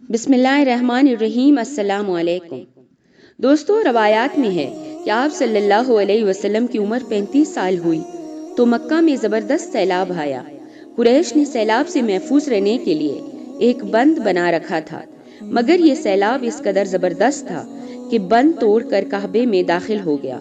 بسم اللہ الرحمن الرحیم۔ السلام علیکم دوستو، روایات میں ہے کہ آپ صلی اللہ علیہ وسلم کی عمر 35 سال ہوئی تو مکہ میں زبردست سیلاب آیا۔ قریش نے سیلاب سے محفوظ رہنے کے لیے ایک بند بنا رکھا تھا، مگر یہ سیلاب اس قدر زبردست تھا کہ بند توڑ کر کعبے میں داخل ہو گیا۔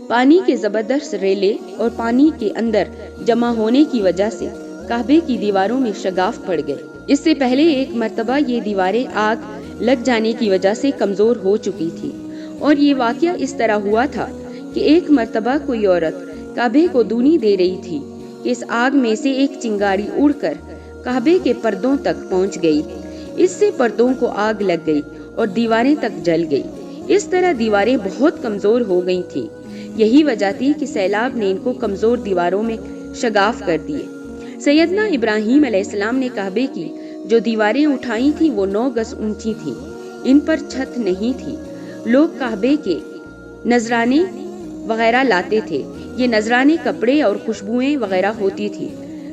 پانی کے زبردست ریلے اور پانی کے اندر جمع ہونے کی وجہ سے کعبے کی دیواروں میں شگاف پڑ گئے۔ اس سے پہلے ایک مرتبہ یہ دیواریں آگ لگ جانے کی وجہ سے کمزور ہو چکی تھی، اور یہ واقعہ اس طرح ہوا تھا کہ ایک مرتبہ کوئی عورت کعبے کو دونی دے رہی تھی کہ اس آگ میں سے ایک چنگاری اڑ کر کعبے کے پردوں تک پہنچ گئی۔ اس سے پردوں کو آگ لگ گئی اور دیواریں تک جل گئی۔ اس طرح دیواریں بہت کمزور ہو گئی تھی۔ یہی وجہ تھی کہ سیلاب نے ان کو کمزور دیواروں میں شگاف کر دیے۔ سیدنا ابراہیم علیہ السلام نے کعبے کی جو دیواریں اٹھائی تھیں وہ 9 گز اونچی تھیں۔ ان پر چھت نہیں تھی۔ لوگ کعبے کے نذرانے وغیرہ لاتے تھے۔ یہ نذرانے کپڑے اور خوشبوئیں وغیرہ ہوتی تھی۔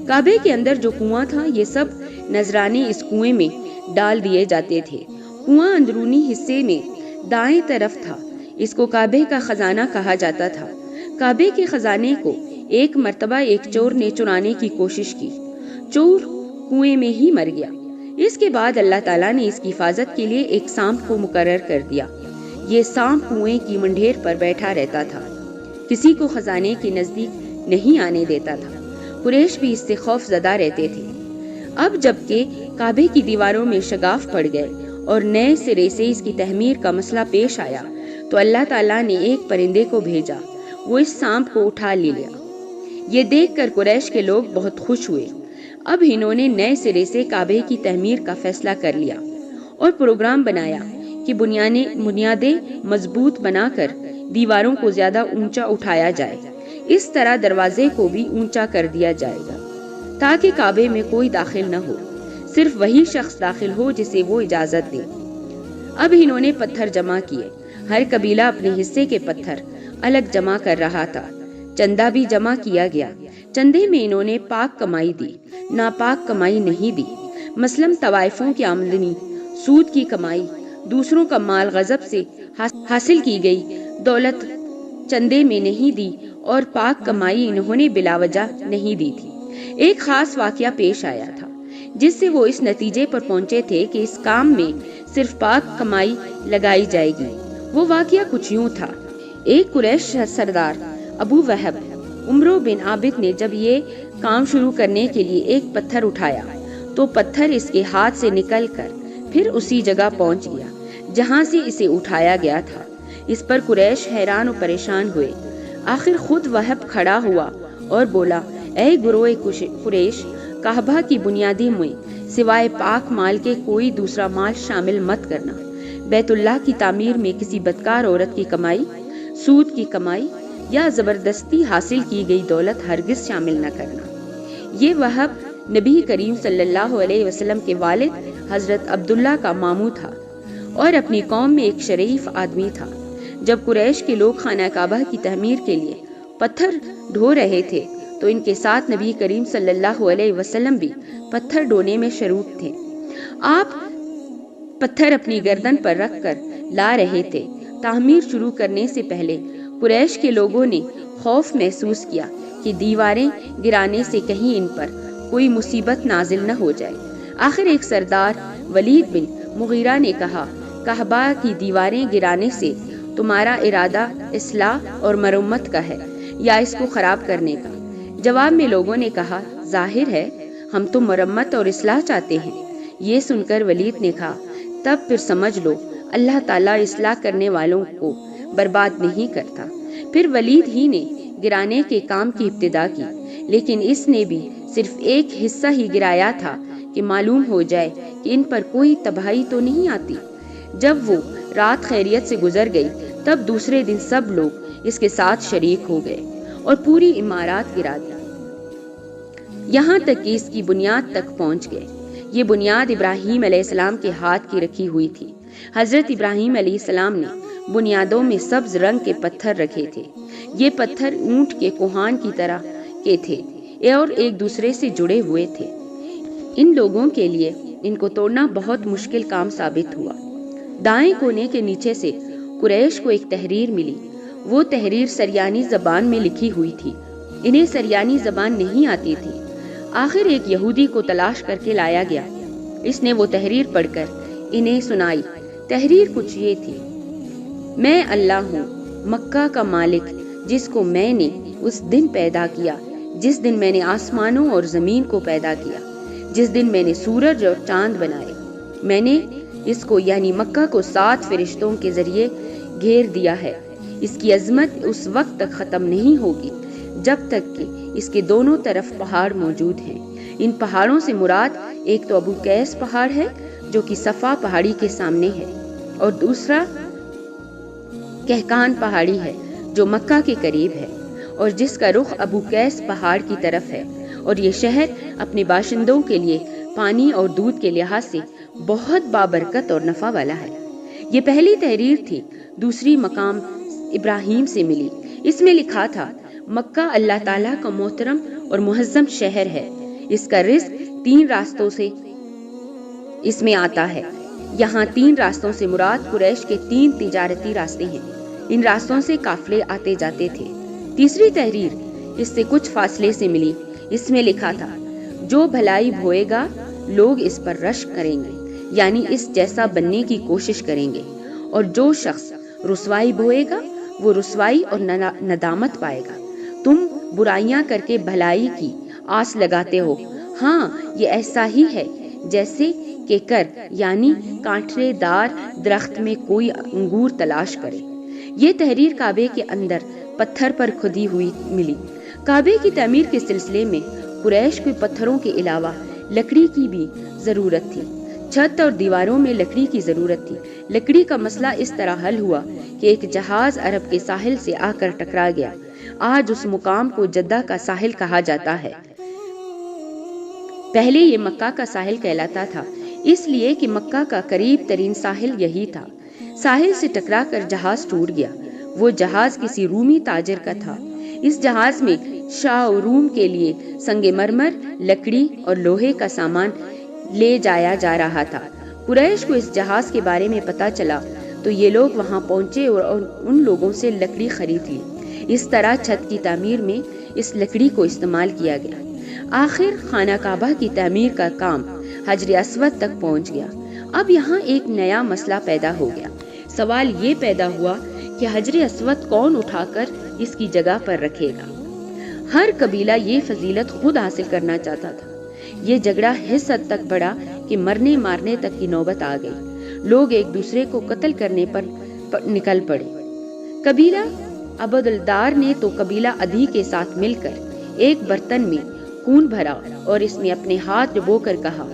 کعبے کے اندر جو کنواں تھا، یہ سب نذرانے اس کنویں میں ڈال دیے جاتے تھے۔ کنواں اندرونی حصے میں دائیں طرف تھا۔ اس کو کعبے کا خزانہ کہا جاتا تھا۔ کعبے کے خزانے کو ایک مرتبہ ایک چور نے چرانے کی کوشش کی۔ چور کنویں میں ہی مر گیا۔ اس کے بعد اللہ تعالیٰ نے اس کی حفاظت کے لیے ایک سانپ کو مقرر کر دیا۔ یہ سانپ کنویں کی منڈھیر پر بیٹھا رہتا تھا، کسی کو خزانے کے نزدیک نہیں آنے دیتا تھا۔ قریش بھی اس سے خوف زدہ رہتے تھے۔ اب جبکہ کعبے کی دیواروں میں شگاف پڑ گئے اور نئے سرے سے اس کی تعمیر کا مسئلہ پیش آیا تو اللہ تعالیٰ نے ایک پرندے کو بھیجا، وہ اس سانپ کو اٹھا لیا۔ یہ دیکھ کر قریش کے لوگ بہت خوش ہوئے۔ اب انہوں نے نئے سرے سے کعبے کی تعمیر کا فیصلہ کر لیا اور پروگرام بنایا کہ بنیادیں مضبوط بنا کر دیواروں کو زیادہ اونچا اٹھایا جائے۔ اس طرح دروازے کو بھی اونچا کر دیا جائے گا تاکہ کعبے میں کوئی داخل نہ ہو، صرف وہی شخص داخل ہو جسے وہ اجازت دے۔ اب انہوں نے پتھر جمع کیے۔ ہر قبیلہ اپنے حصے کے پتھر الگ جمع کر رہا تھا۔ چندہ بھی جمع کیا گیا۔ چندے میں انہوں نے پاک کمائی دی، ناپاک کمائی نہیں دی۔ مثلاً طوائفوں کی آمدنی، سود کی کمائی، دوسروں کا مال غصب سے حاصل کی گئی دولت چندے میں نہیں دی، اور پاک کمائی انہوں نے بلا وجہ نہیں دی تھی۔ ایک خاص واقعہ پیش آیا تھا جس سے وہ اس نتیجے پر پہنچے تھے کہ اس کام میں صرف پاک کمائی لگائی جائے گی۔ وہ واقعہ کچھ یوں تھا۔ ایک قریش سردار ابو وہب عمرو بن عابد نے جب یہ کام شروع کرنے کے لیے ایک پتھر اٹھایا تو پتھر اس کے ہاتھ سے نکل کر پھر اسی جگہ پہنچ گیا جہاں سے اسے اٹھایا گیا تھا۔ اس پر قریش حیران و پریشان ہوئے۔ آخر خود وہب کھڑا ہوا اور بولا، اے گروہ قریش، کعبہ کی بنیادیں میں سوائے پاک مال کے کوئی دوسرا مال شامل مت کرنا۔ بیت اللہ کی تعمیر میں کسی بدکار عورت کی کمائی، سود کی کمائی یا زبردستی حاصل کی گئی دولت ہرگز شامل نہ کرنا۔ یہ وہب نبی کریم صلی اللہ علیہ وسلم کے والد حضرت عبداللہ کا ماموں تھا اور اپنی قوم میں ایک شریف آدمی تھا۔ جب قریش کے لوگ خانہ کعبہ کی تعمیر کے لیے پتھر ڈھو رہے تھے تو ان کے ساتھ نبی کریم صلی اللہ علیہ وسلم بھی پتھر ڈھونے میں شریک تھے۔ آپ پتھر اپنی گردن پر رکھ کر لا رہے تھے۔ تعمیر شروع کرنے سے پہلے قریش کے لوگوں نے خوف محسوس کیا کہ دیواریں گرانے سے کہیں ان پر کوئی مصیبت نازل نہ ہو جائے۔ آخر ایک سردار ولید بن مغیرہ نے کہا، کعبہ کی دیواریں گرانے سے تمہارا ارادہ اصلاح اور مرمت کا ہے یا اس کو خراب کرنے کا؟ جواب میں لوگوں نے کہا، ظاہر ہے ہم تو مرمت اور اصلاح چاہتے ہیں۔ یہ سن کر ولید نے کہا، تب پھر سمجھ لو اللہ تعالیٰ اصلاح کرنے والوں کو برباد نہیں کرتا۔ پھر ولید ہی نے گرانے کے کام کی ابتدا کی، لیکن اس نے بھی صرف ایک حصہ ہی گرایا تھا کہ معلوم ہو جائے کہ ان پر کوئی تباہی تو نہیں آتی۔ جب وہ رات خیریت سے گزر گئی تب دوسرے دن سب لوگ اس کے ساتھ شریک ہو گئے اور پوری عمارات گرا دی، یہاں تک کہ اس کی بنیاد تک پہنچ گئے۔ یہ بنیاد ابراہیم علیہ السلام کے ہاتھ کی رکھی ہوئی تھی۔ حضرت ابراہیم علیہ السلام نے بنیادوں میں سبز رنگ کے پتھر رکھے تھے۔ یہ پتھر اونٹ کے کوہان کی طرح کے تھے اور ایک دوسرے سے جڑے ہوئے تھے۔ ان لوگوں کے لیے ان کو توڑنا بہت مشکل کام ثابت ہوا۔ دائیں کونے کے نیچے سے قریش کو ایک تحریر ملی۔ وہ تحریر سریانی زبان میں لکھی ہوئی تھی۔ انہیں سریانی زبان نہیں آتی تھی۔ آخر ایک یہودی کو تلاش کر کے لایا گیا۔ اس نے وہ تحریر پڑھ کر انہیں سنائی۔ تحریر کچھ یہ تھی: میں اللہ ہوں، مکہ کا مالک، جس کو میں نے اس دن پیدا کیا جس دن میں نے آسمانوں اور زمین کو پیدا کیا، جس دن میں نے سورج اور چاند بنائے۔ میں نے اس کو یعنی مکہ کو 7 فرشتوں کے ذریعے گھیر دیا ہے۔ اس کی عظمت اس وقت تک ختم نہیں ہوگی جب تک کہ اس کے دونوں طرف پہاڑ موجود ہیں۔ ان پہاڑوں سے مراد ایک تو ابو قیس پہاڑ ہے جو کہ صفا پہاڑی کے سامنے ہے، اور دوسرا کہکان پہاڑی ہے جو مکہ کے قریب ہے اور جس کا رخ ابو قیس پہاڑ کی طرف ہے، اور یہ شہر اپنے باشندوں کے لیے پانی اور دودھ کے لحاظ سے بہت بابرکت اور نفع والا ہے۔ یہ پہلی تحریر تھی۔ دوسری مقام ابراہیم سے ملی۔ اس میں لکھا تھا: مکہ اللہ تعالیٰ کا محترم اور معظم شہر ہے۔ اس کا رزق 3 راستوں سے اس میں آتا ہے۔ یہاں 3 راستوں سے مراد قریش کے 3 تجارتی راستے ہیں۔ ان راستوں سے قافلے آتے جاتے تھے۔ تیسری تحریر اس سے کچھ فاصلے سے ملی۔ اس میں لکھا تھا: جو بھلائی بوئے گا لوگ اس پر رشک کریں گے، یعنی اس جیسا بننے کی کوشش کریں گے، اور جو شخص رسوائی بوئے گا وہ رسوائی اور ندامت پائے گا۔ تم برائیاں کر کے بھلائی کی آس لگاتے ہو، ہاں یہ ایسا ہی ہے جیسے کہ یعنی کانٹے دار درخت میں کوئی انگور تلاش کرے۔ یہ تحریر کعبے کے اندر پتھر پر کھدی ہوئی ملی۔ کعبے کی تعمیر کے سلسلے میں قریش کو پتھروں کے علاوہ لکڑی کی بھی ضرورت تھی۔ چھت اور دیواروں میں لکڑی کی ضرورت تھی۔ لکڑی کا مسئلہ اس طرح حل ہوا کہ ایک جہاز عرب کے ساحل سے آ کر ٹکرا گیا۔ آج اس مقام کو جدہ کا ساحل کہا جاتا ہے۔ پہلے یہ مکہ کا ساحل کہلاتا تھا، اس لیے کہ مکہ کا قریب ترین ساحل یہی تھا۔ ساحل سے ٹکرا کر جہاز ٹوٹ گیا۔ وہ جہاز کسی رومی تاجر کا تھا۔ اس جہاز میں شاہ روم کے لیے سنگ مرمر، لکڑی اور لوہے کا سامان لے جایا جا رہا تھا۔ قریش کو اس جہاز کے بارے میں پتہ چلا تو یہ لوگ وہاں پہنچے اور ان لوگوں سے لکڑی خرید لی۔ اس طرح چھت کی تعمیر میں اس لکڑی کو استعمال کیا گیا۔ آخر خانہ کعبہ کی تعمیر کا کام حجر اسود تک پہنچ گیا۔ اب یہاں ایک نیا مسئلہ پیدا ہو گیا۔ سوال یہ پیدا ہوا کہ حجر اسود کون اٹھا کر اس کی جگہ پر رکھے گا؟ ہر قبیلہ یہ فضیلت خود حاصل کرنا چاہتا تھا۔ یہ جھگڑا اس حد تک بڑھا کہ مرنے مارنے تک کی نوبت آ گئی۔ لوگ ایک دوسرے کو قتل کرنے پر نکل پڑے۔ قبیلہ عبد الدار نے تو قبیلہ عدی کے ساتھ مل کر ایک برتن میں خون بھرا اور اس میں اپنے ہاتھ ڈبو کر کہا: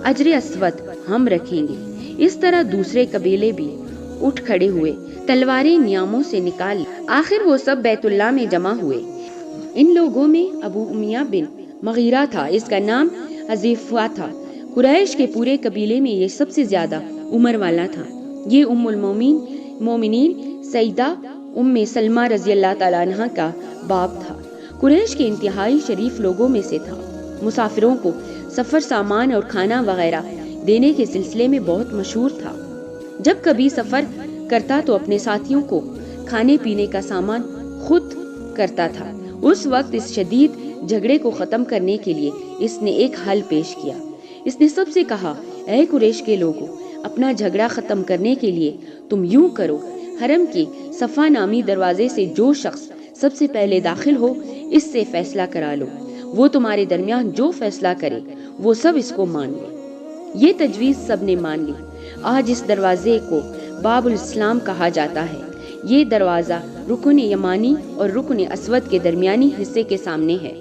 حجر اسود ہم رکھیں گے۔ اس طرح دوسرے قبیلے بھی اٹھ کھڑے ہوئے، تلواریں نیاموں سے نکال۔ آخر وہ سب بیت اللہ میں جمع ہوئے۔ ان لوگوں میں ابو امیہ بن مغیرہ تھا، اس کا نام حذیفہ تھا۔ قریش کے پورے قبیلے میں یہ سب سے زیادہ عمر والا تھا۔ یہ ام المومنین سیدہ ام سلمہ رضی اللہ تعالیٰ عنہ کا باپ تھا۔ قریش کے انتہائی شریف لوگوں میں سے تھا۔ مسافروں کو سفر سامان اور کھانا وغیرہ دینے کے سلسلے میں بہت مشہور تھا۔ جب کبھی سفر کرتا تو اپنے ساتھیوں کو کھانے پینے کا سامان خود کرتا تھا۔ اس وقت اس شدید جھگڑے کو ختم کرنے کے لیے اس نے ایک حل پیش کیا۔ اس نے سب سے کہا: اے قریش کے لوگوں، اپنا جھگڑا ختم کرنے کے لیے تم یوں کرو، حرم کے صفا نامی دروازے سے جو شخص سب سے پہلے داخل ہو اس سے فیصلہ کرا لو۔ وہ تمہارے درمیان جو فیصلہ کرے وہ سب اس کو مان لے۔ یہ تجویز سب نے مان لی۔ آج اس دروازے کو باب الاسلام کہا جاتا ہے۔ یہ دروازہ رکن یمانی اور رکن اسود کے درمیانی حصے کے سامنے ہے۔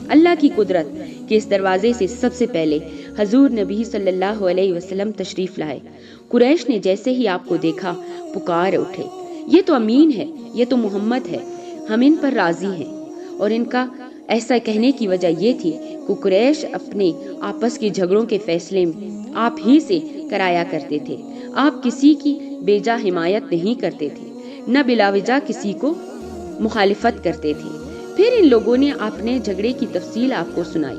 اللہ کی قدرت کہ اس دروازے سے سب سے پہلے حضور نبی صلی اللہ علیہ وسلم تشریف لائے۔ قریش نے جیسے ہی آپ کو دیکھا پکار اٹھے: یہ تو امین ہے، یہ تو محمد ہے، ہم ان پر راضی ہیں۔ اور ان کا ایسا کہنے کی وجہ یہ تھی کہ قریش اپنے آپس کے جھگڑوں کے فیصلے آپ ہی سے کرایا کرتے تھے۔ آپ کسی کی بیجا حمایت نہیں کرتے تھے، نہ بلا وجہ کسی کو مخالفت کرتے تھے۔ پھر ان لوگوں نے اپنے جھگڑے کی تفصیل آپ کو سنائی۔